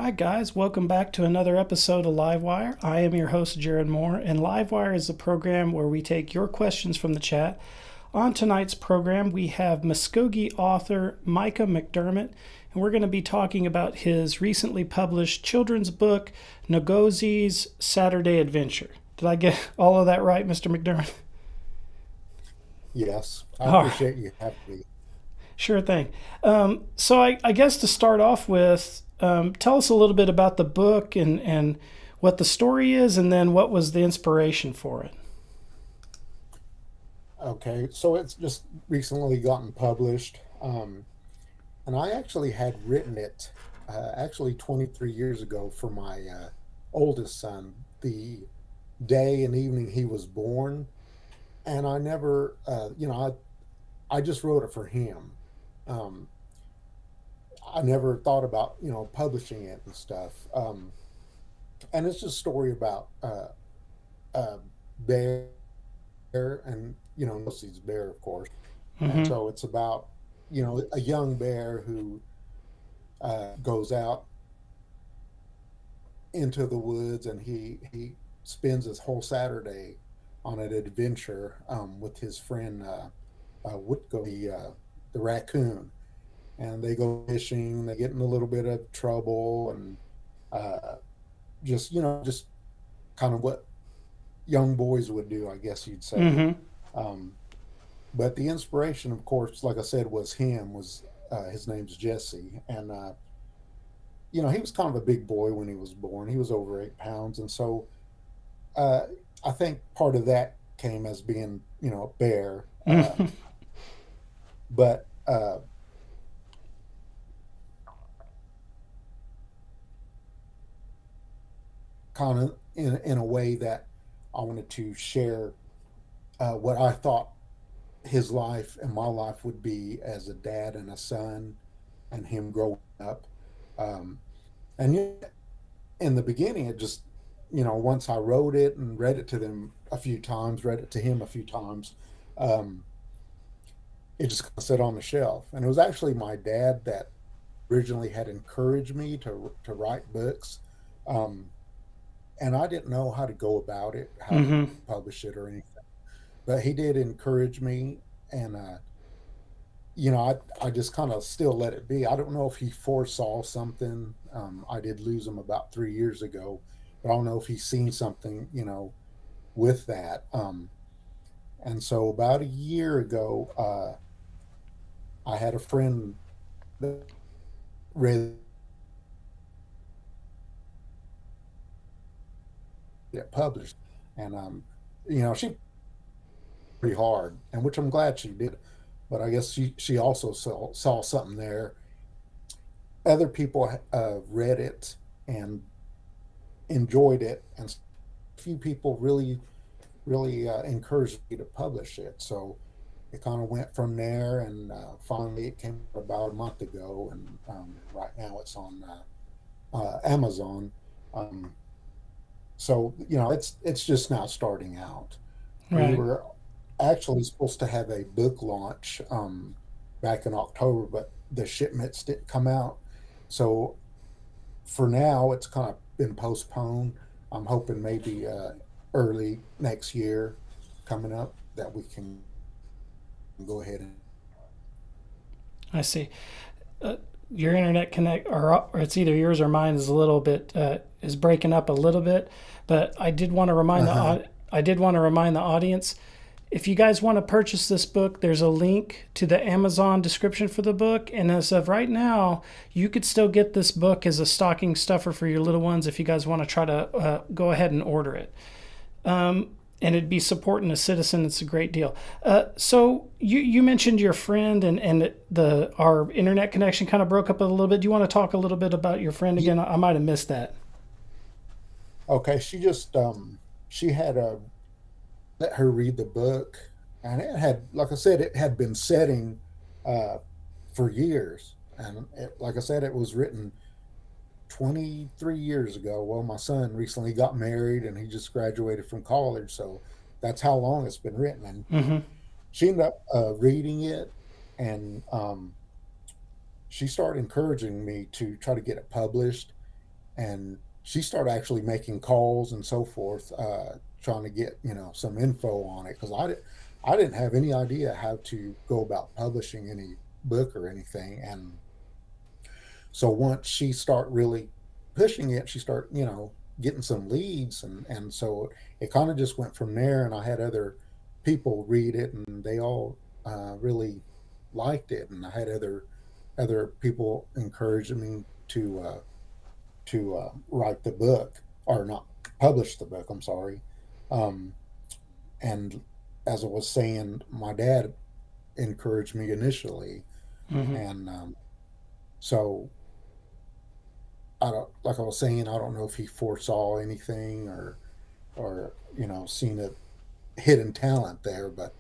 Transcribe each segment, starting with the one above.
Hi, guys. Welcome back to another episode of Livewire. I am your host, Jared Moore, and Livewire is a program where we take your questions from the chat. On tonight's program, we have Mvskoke author Micah McDermott, and we're going to be talking about his recently published children's book, Nokose's Saturday Adventure. Did I get all of that right, Mr. McDermott? Yes, I All right. appreciate you having me. Sure thing. So I guess to start off with, tell us a little bit about the book and what the story is, and then what was the inspiration for it. Okay, so it's just recently gotten published, and I actually had written it actually 23 years ago for my oldest son, the day and evening he was born, and I never, I just wrote it for him. Um, I never thought about publishing it and stuff, and it's just a story about a bear and Nelsie's bear, of course. And Mm-hmm. so it's about a young bear who goes out into the woods and he spends his whole Saturday on an adventure with his friend Woodko, the raccoon, and they go fishing. They get in a little bit of trouble and uh, just kind of what young boys would do, I guess you'd say. Mm-hmm. Um, but the inspiration, of course, like I said, was him. Was his name's Jesse, and he was kind of a big boy when he was born. He was over 8 pounds, and so uh, I think part of that came as being a bear, Mm-hmm. but kind of in a way that I wanted to share what I thought his life and my life would be as a dad and a son, and him growing up. Um, and yet, in the beginning, it just once I wrote it and read it to them a few times, read it to him a few times, um, it just kind of sat on the shelf. And it was actually my dad that originally had encouraged me to write books, um, and I didn't know how to go about it, how to Mm-hmm. publish it or anything. But he did encourage me, and I just kind of still let it be. I don't know if he foresaw something. I did lose him about 3 years ago, but I don't know if he's seen something, with that. And so about a year ago, I had a friend that read it published, and she pretty hard, and which I'm glad she did. But I guess she also saw something there. Other people read it and enjoyed it, and a few people really encouraged me to publish it. So it kind of went from there, and finally it came about a month ago, and right now it's on Amazon. Um, so it's just now starting out. We Right. were actually supposed to have a book launch back in October, but the shipments didn't come out. So for now, it's kind of been postponed. I'm hoping maybe early next year coming up that we can go ahead and. I see. Uh, your internet connect, or it's either yours or mine, is a little bit is breaking up a little bit. But I did want to remind Uh huh. I did want to remind the audience, if you guys want to purchase this book, there's a link to the Amazon description for the book. And as of right now, you could still get this book as a stocking stuffer for your little ones if you guys want to try to go ahead and order it. And it'd be supporting a citizen. It's a great deal. So you mentioned your friend and the our internet connection kind of broke up a little bit. Do you want to talk a little bit about your friend Yeah. again? I might have missed that. Okay. She had let her read the book, and it had, like I said, it had been setting uh, for years, and like I said, it was written 23 years ago. Well, my son recently got married and he just graduated from college. So that's how long it's been written. And Mm-hmm. she ended up reading it, and she started encouraging me to try to get it published. and she started actually making calls and so forth, trying to get some info on it because I didn't have any idea how to go about publishing any book or anything. And so once she started really pushing it, she started getting some leads, and so it kind of just went from there. And I had other people read it, and they all really liked it, and I had other people encouraging me to write the book, or not publish the book. I'm sorry. Um, and as I was saying, my dad encouraged me initially, Hmm. and so I don't, like I was saying, I don't know if he foresaw anything or seen a hidden talent there, but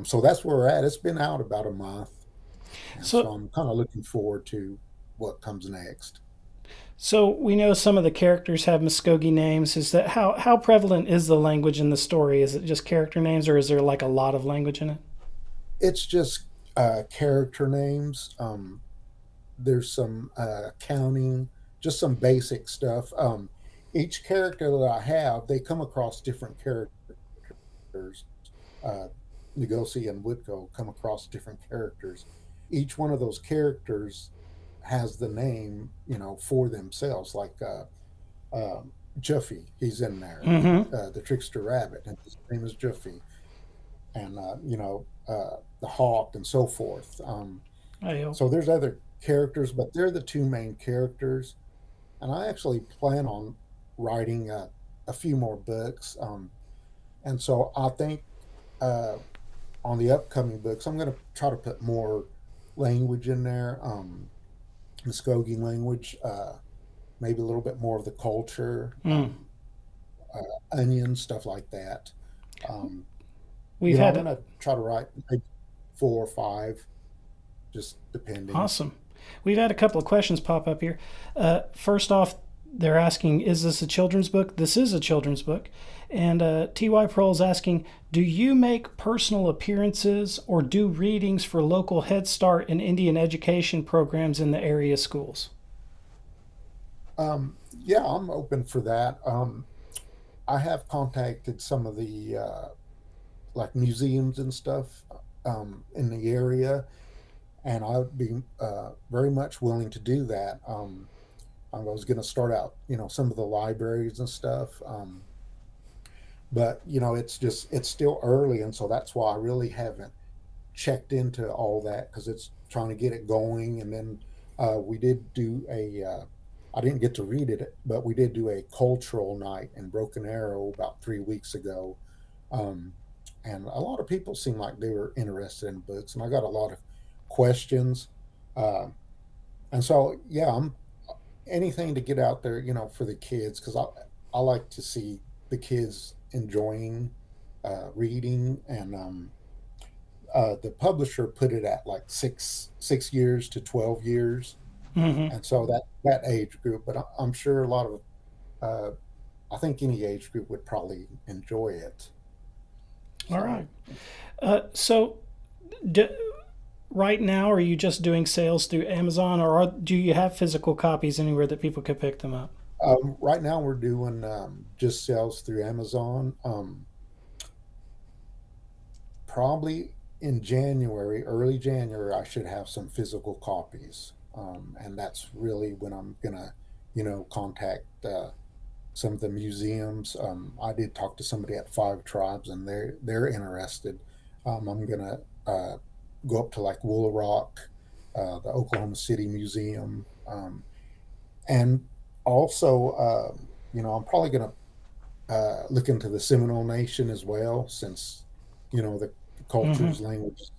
so that's where we're at. It's been out about a month, and so So, I'm kind of looking forward to what comes next. so we know some of the characters have Muskogee names. Is that how prevalent is the language in the story? Is it just character names, or is there like a lot of language in it? It's just character names. There's some counting, just some basic stuff. Each character that I have, they come across different characters. Uh, Nokose and Woodco come across different characters. Each one of those characters has the name, for themselves. Like Juffy, he's in there, Mm-hmm. the trickster rabbit, and his name is Juffy, and the hawk and so forth. I hope. So there's other characters, but they're the two main characters. And I actually plan on writing a few more books. And so I think uh, on the upcoming books, I'm going to try to put more language in there, Muskogee language, maybe a little bit more of the culture, Mm. onions, stuff like that. Um, We've I'm had going to try to write maybe 4 or 5, just depending. Awesome. We've had a couple of questions pop up here. First off, they're asking, is this a children's book? This is a children's book. And T.Y. Pearl is asking, do you make personal appearances or do readings for local Head Start and Indian education programs in the area schools? Yeah, I'm open for that. I have contacted some of the like museums and stuff in the area, and I would be very much willing to do that. I was going to start out, some of the libraries and stuff, but it's still early, and so that's why I really haven't checked into all that because it's trying to get it going. And then we did do I didn't get to read it, but we did do a cultural night in Broken Arrow about 3 weeks ago. Um, and a lot of people seemed like they were interested in books, and I got a lot of questions. Uh, and so, yeah, I'm anything to get out there, for the kids, because I like to see the kids enjoying reading, and the publisher put it at like 6 years to 12 years, Mm-hmm. and so that age group. But I'm sure a lot of uh, I think any age group would probably enjoy it. All So right. So, d- right now, are you just doing sales through Amazon, or do you have physical copies anywhere that people could pick them up? right now we're doing just sales through Amazon. Probably in January, early January, I should have some physical copies, and that's really when I'm gonna, contact some of the museums. I did talk to somebody at Five Tribes, and they're interested. I'm gonna go up to like Wool Rock, the Oklahoma City Museum, and also, I'm probably gonna look into the Seminole Nation as well, since the Mm-hmm. culture's language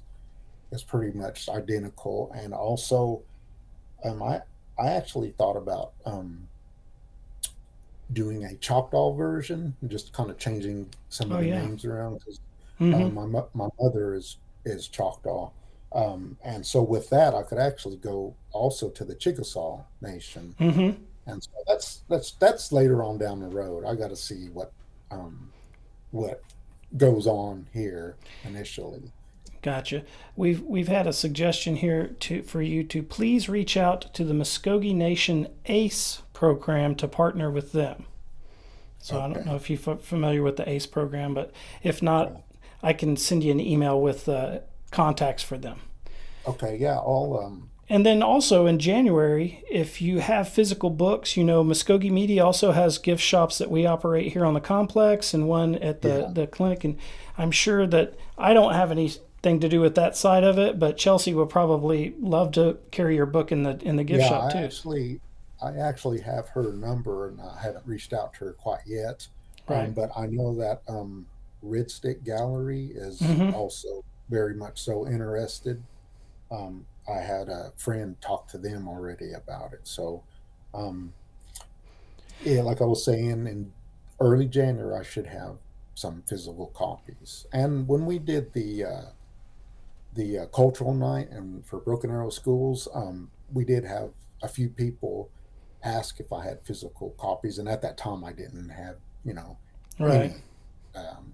is pretty much identical. And also, um, I I actually thought about doing a Choctaw version, just kind of changing some of Oh the yeah. names around because Mm-hmm. my mother is Choctaw, and so with that I could actually go also to the Chickasaw Nation, Mm-hmm. and so that's later on down the road. I got to see what goes on here initially. Gotcha. We've had a suggestion here for you to please reach out to the Muskogee Nation ACE program to partner with them. So I don't know Okay. if you're familiar with the ACE program, but if not, Okay. I can send you an email with contacts for them. Okay. Yeah. I'll And then also in January, if you have physical books, Mvskoke Media also has gift shops that we operate here on the complex and one at yeah. the clinic. And I'm sure that I don't have anything to do with that side of it, but Chelsea would probably love to carry your book in the gift Yeah, shop too. I actually have her number, and I haven't reached out to her quite yet. Right. But I know that Red Stick Gallery is Mm-hmm. also very much so interested. I had a friend talk to them already about it. So, um, yeah, like I was saying, in early January, I should have some physical copies. And when we did the cultural night and for Broken Arrow schools, we did have a few people ask if I had physical copies, and at that time I didn't have, Right. any. Um,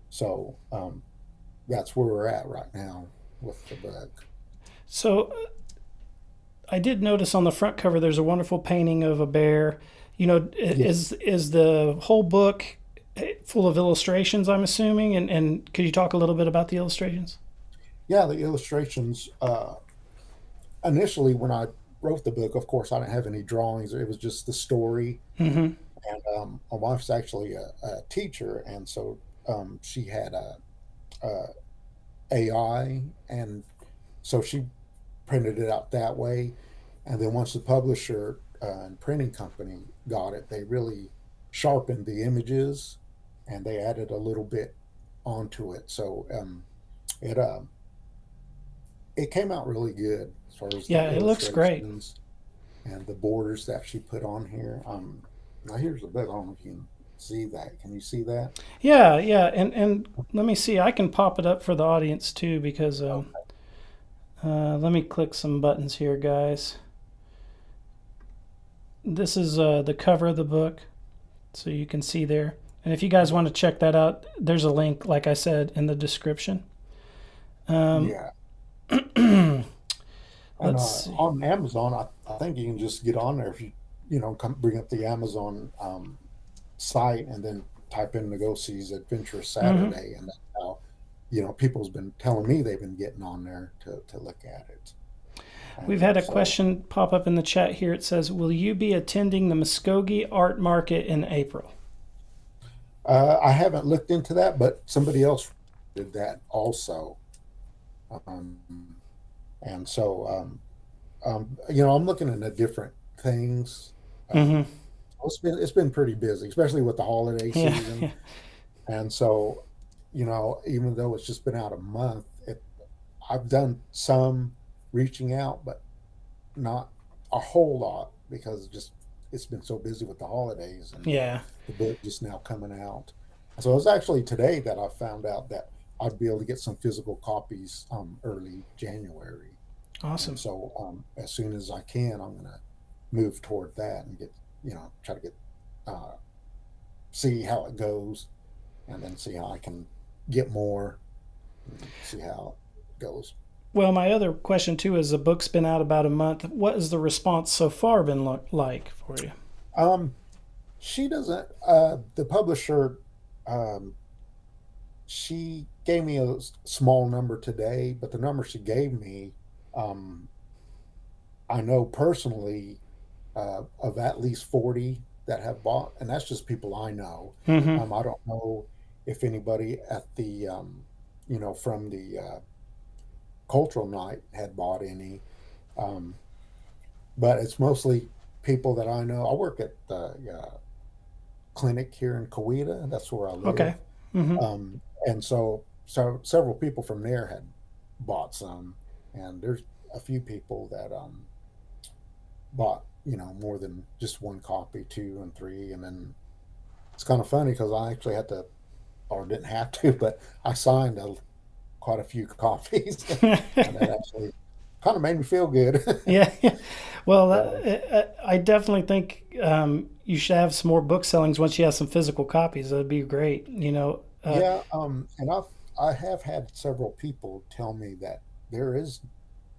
so that's where we're at right now with the book. So I did notice on the front cover there's a wonderful painting of a bear. Yeah, Is the whole book full of illustrations, I'm assuming? And could you talk a little bit about the illustrations? yeah, the illustrations. Initially, when I wrote the book, of course, I didn't have any drawings. It was just the story. Mm-hmm. And my wife's actually a teacher, and so she had a AI, and so she printed it out that way. And then once the publisher and printing company got it, they really sharpened the images, and they added a little bit onto it. So it it came out really good as far as the Yeah, it looks great. illustrations and the borders that she put on here. Now here's the book. I don't know if you can see that. Can you see that? Yeah, yeah, and let me see. I can pop it up for the audience too because Okay. let me click some buttons here, guys. This is the cover of the book, so you can see there. And if you guys want to check that out, there's a link, like I said, in the description. Um, Yeah. And let's see. on Amazon, I think you can just get on there if come bring up the Amazon site and then type in Nokose's Adventurous Hmm. Saturday, and that's how people's been telling me they've been getting on there to look at it. We've And had a so question pop up in the chat here. It says, "Will you be attending the Muskogee Art Market in April?" I haven't looked into that, but somebody else did that also. Um, and so I'm looking into different things. Hmm. It's been pretty busy, especially with the holiday Yeah, season. yeah, And so, even though it's just been out a month, I've done some reaching out, but not a whole lot because it's been so busy with the holidays and yeah. the book just now coming out. So it was actually today that I found out that I'd be able to get some physical copies early January. And Awesome. so as soon as I can, I'm going to move toward that and try to get, uh, see how it goes and then see how I can get more and see how it goes. Well, my other question too is the book's been out about a month. What has the response so far been like for you? Um, she doesn't, the publisher, um, she gave me a small number today, but the number she gave me, um, I know personally of at least 40 that have bought, and that's just people I know. Hmm. I don't know if anybody at the, from the cultural night had bought any, um, but it's mostly people that I know. I work at the clinic here in Coweta. That's where I Okay. live. Hmm. And so several people from there had bought some, and there's a few people that bought more than just one copy, two and three, and then it's kind of funny because I actually had to, or didn't have to, but I signed quite a few copies, and that actually kind of made me feel good. Yeah. Well, So I definitely think you should have some more book sellings once you have some physical copies. That'd be great. yeah, and I have had several people tell me that there is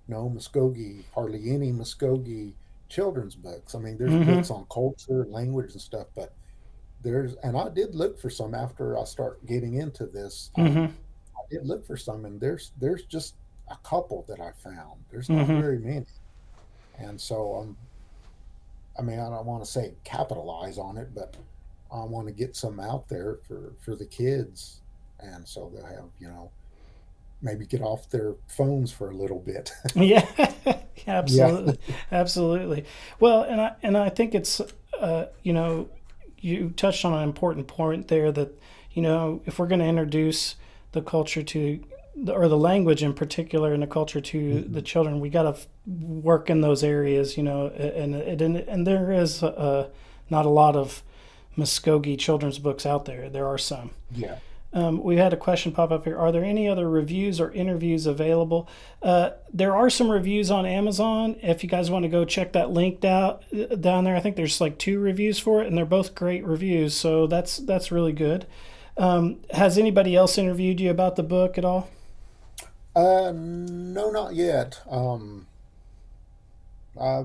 no Muskogee, hardly any Muskogee children's books. I mean, there's Mm-hmm. books on culture and language and stuff, but and I did look for some after I start getting into this. Mm-hmm. I did look for some, and there's just a couple that I found. There's not Mm-hmm. very many, and so I mean, I don't want to say capitalize on it, but I want to get some out there for the kids, and so they'll have maybe get off their phones for a little bit. Yeah, Yeah. absolutely, absolutely. Well, and I think it's you touched on an important point there that if we're going to introduce the culture to or the language in particular and the culture to the Mhm. children, we got to work in those areas, and there is not a lot of Muskogee children's books out there. There are some. Yeah. We had a question pop up here. Are there any other reviews or interviews available? There are some reviews on Amazon. If you guys want to go check that link down there, I think there's like 2 reviews for it, and they're both great reviews. So that's really good. Has anybody else interviewed you about the book at all? No, not yet. I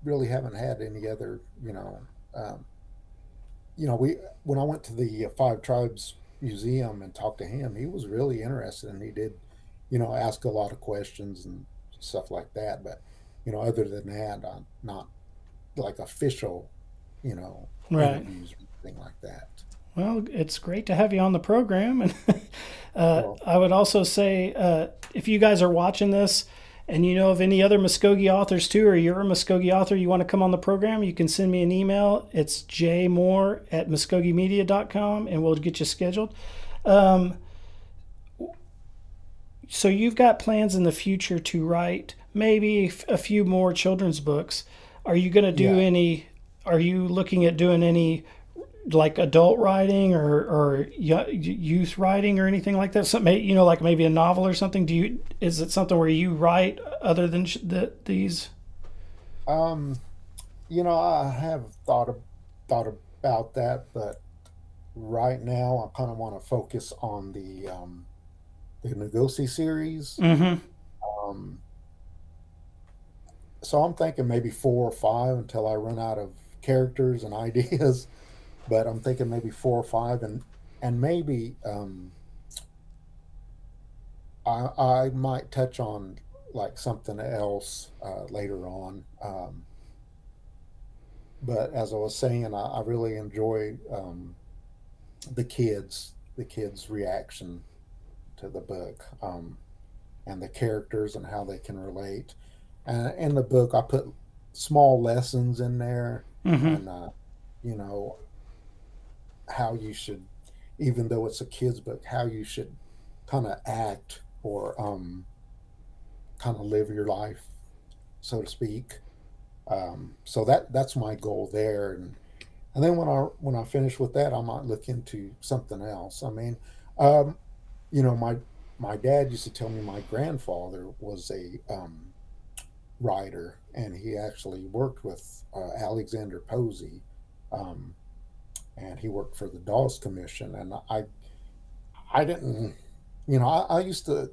really haven't had any other, um, we when I went to the Five Tribes Museum and talked to him, he was really interested, and he did, ask a lot of questions and stuff like that. But other than that, not like official, Right. interviews or anything like that. Well, it's great to have you on the program. And Well, I would also say if you guys are watching this and you know of any other Muskogee authors too, or you're a Muskogee author, you want to come on the program, you can send me an email. It's jmoore@mvskokemedia.com and we'll get you scheduled. Um, so you've got plans in the future to write maybe a few more children's books. Are you going to do yeah. any? Are you looking at doing any like adult writing or youth writing or anything like that? Something like maybe a novel or something. Is it something where you write other than these? Um, I have thought about that, but right now I kind of want to focus on the Nokose series. Mm-hmm. Um, so I'm thinking maybe 4 or 5 until I run out of characters and ideas. But I'm thinking maybe 4 or 5, and maybe I might touch on like something else later on. But as I was saying, I really enjoy the kids' reaction to the book, and the characters and how they can relate. And in the book, I put small lessons in there, Mm-hmm. and you know how you should, even though it's a kids' book, how you should kind of act or kind of live your life, so to speak. So that's my goal there, and then when I finish with that, I might look into something else. I mean, um, my dad used to tell me my grandfather was a writer, and he actually worked with Alexander Posey, um, and he worked for the Dawes Commission. And I didn't, I used to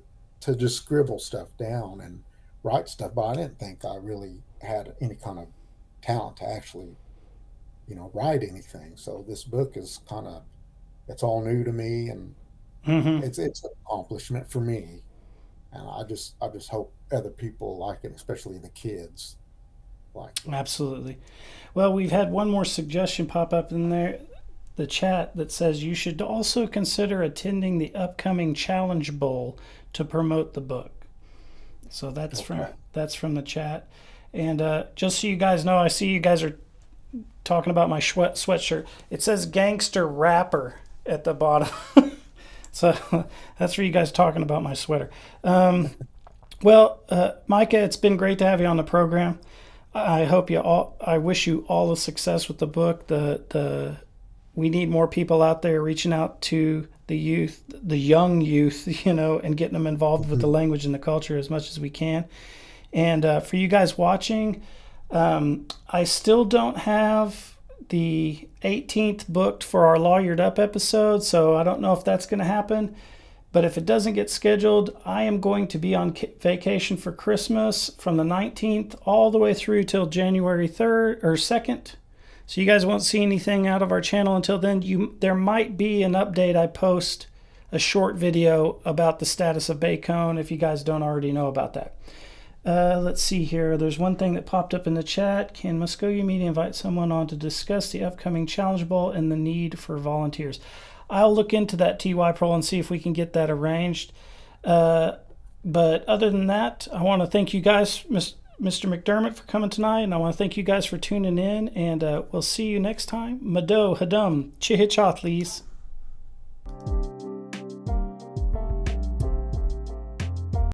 just scribble stuff down and write stuff, but I didn't think I really had any kind of talent to actually write anything. So this book is it's all new to me, and Mm-hmm. it's an accomplishment for me. And I just hope other people like it, especially the kids like it. Absolutely. Well, we've had one more suggestion pop up in there, the chat, that says you should also consider attending the upcoming Challenge Bowl to promote the book. So Okay. that's from the chat. And just so you guys know, I see you guys are talking about my sweatshirt. It says gangster rapper at the bottom. So that's for you guys talking about my sweater. Well, Micah, it's been great to have you on the program. I wish you all the success with the book. We need more people out there reaching out to the youth, the young youth, and getting them involved with the Mhm. language and the culture as much as we can. And for you guys watching, I still don't have the 18th booked for our Lawyered Up episode, so I don't know if that's going to happen. But if it doesn't get scheduled, I am going to be on vacation for Christmas from the 19th all the way through till January 3rd or 2nd. So you guys won't see anything out of our channel until then. There might be an update. I post a short video about the status of Bacone if you guys don't already know about that. Let's see here. There's one thing that popped up in the chat. Can Mvskoke Media invite someone on to discuss the upcoming Challenge Bowl and the need for volunteers? I'll look into that, TY Pro, and see if we can get that arranged. But other than that, I want to thank you guys, Mr. McDermott, for coming tonight, and I want to thank you guys for tuning in, and we'll see you next time. Mado Hadum Chihichathlis.